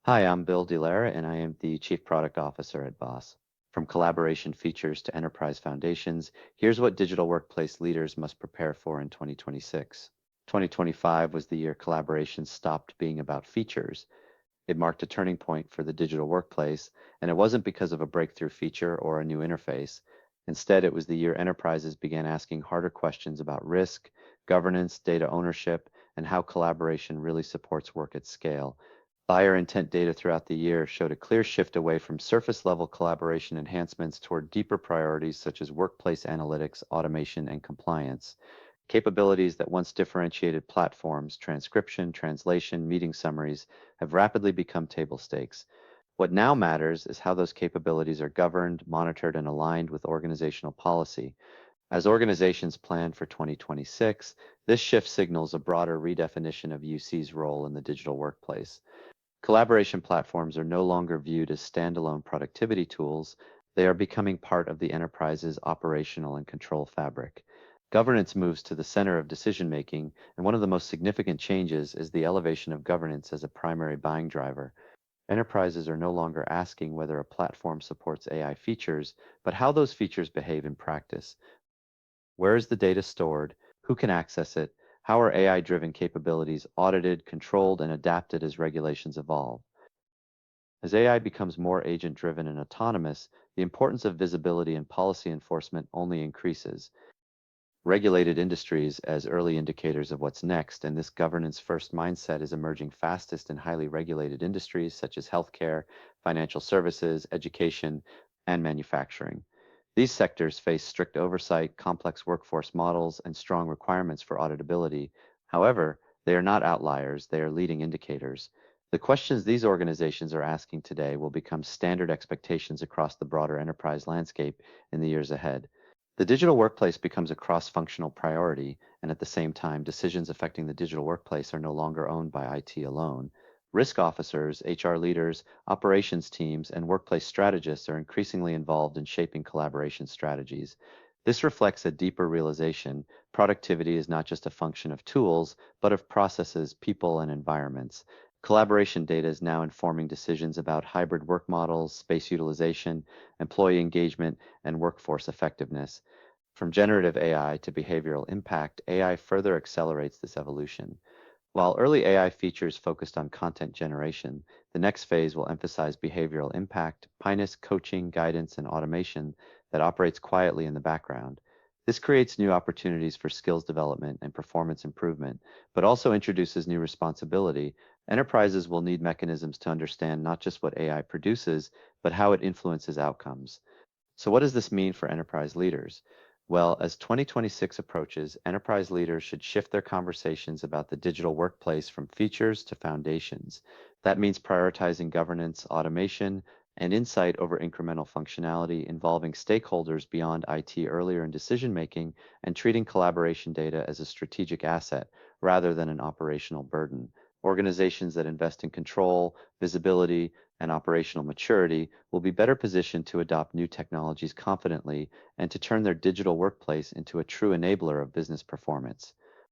Hi, I'm Bill Dellara, and I am the Chief Product Officer at Boss. From collaboration features to enterprise foundations, here's what digital workplace leaders must prepare for in 2026. 2025 was the year collaboration stopped being about features. It marked a turning point for the digital workplace, and it wasn't because of a breakthrough feature or a new interface. Instead, it was the year enterprises began asking harder questions about risk, governance, data ownership, and how collaboration really supports work at scale. Buyer intent data throughout the year showed a clear shift away from surface level collaboration enhancements toward deeper priorities such as workplace analytics, automation, and compliance. Capabilities that once differentiated platforms, transcription, translation, meeting summaries, have rapidly become table stakes. What now matters is how those capabilities are governed, monitored, and aligned with organizational policy. As organizations plan for 2026, this shift signals a broader redefinition of UC's role in the digital workplace. Collaboration platforms are no longer viewed as standalone productivity tools. They are becoming part of the enterprise's operational and control fabric. Governance moves to the center of decision making, and one of the most significant changes is the elevation of governance as a primary buying driver. Enterprises are no longer asking whether a platform supports AI features, but how those features behave in practice. Where is the data stored? Who can access it? How are AI-driven capabilities audited, controlled, and adapted as regulations evolve? As AI becomes more agent-driven and autonomous, the importance of visibility and policy enforcement only increases. Regulated industries as early indicators of what's next, and this governance-first mindset is emerging fastest in highly regulated industries such as healthcare, financial services, education, and manufacturing. These sectors face strict oversight, complex workforce models, and strong requirements for auditability. However, they are not outliers, they are leading indicators. The questions these organizations are asking today will become standard expectations across the broader enterprise landscape in the years ahead. The digital workplace becomes a cross-functional priority, and at the same time, decisions affecting the digital workplace are no longer owned by IT alone. Risk officers, HR leaders, operations teams, and workplace strategists are increasingly involved in shaping collaboration strategies. This reflects a deeper realization: productivity is not just a function of tools, but of processes, people, and environments. Collaboration data is now informing decisions about hybrid work models, space utilization, employee engagement, and workforce effectiveness. From generative AI to behavioral impact, AI further accelerates this evolution. While early AI features focused on content generation, the next phase will emphasize behavioral impact, pinus, coaching, guidance, and automation that operates quietly in the background. This creates new opportunities for skills development and performance improvement, but also introduces new responsibility. Enterprises will need mechanisms to understand not just what AI produces, but how it influences outcomes. So, what does this mean for enterprise leaders? Well, as 2026 approaches, enterprise leaders should shift their conversations about the digital workplace from features to foundations. That means prioritizing governance, automation, and insight over incremental functionality, involving stakeholders beyond IT earlier in decision making, and treating collaboration data as a strategic asset rather than an operational burden. Organizations that invest in control, visibility, and operational maturity will be better positioned to adopt new technologies confidently and to turn their digital workplace into a true enabler of business performance.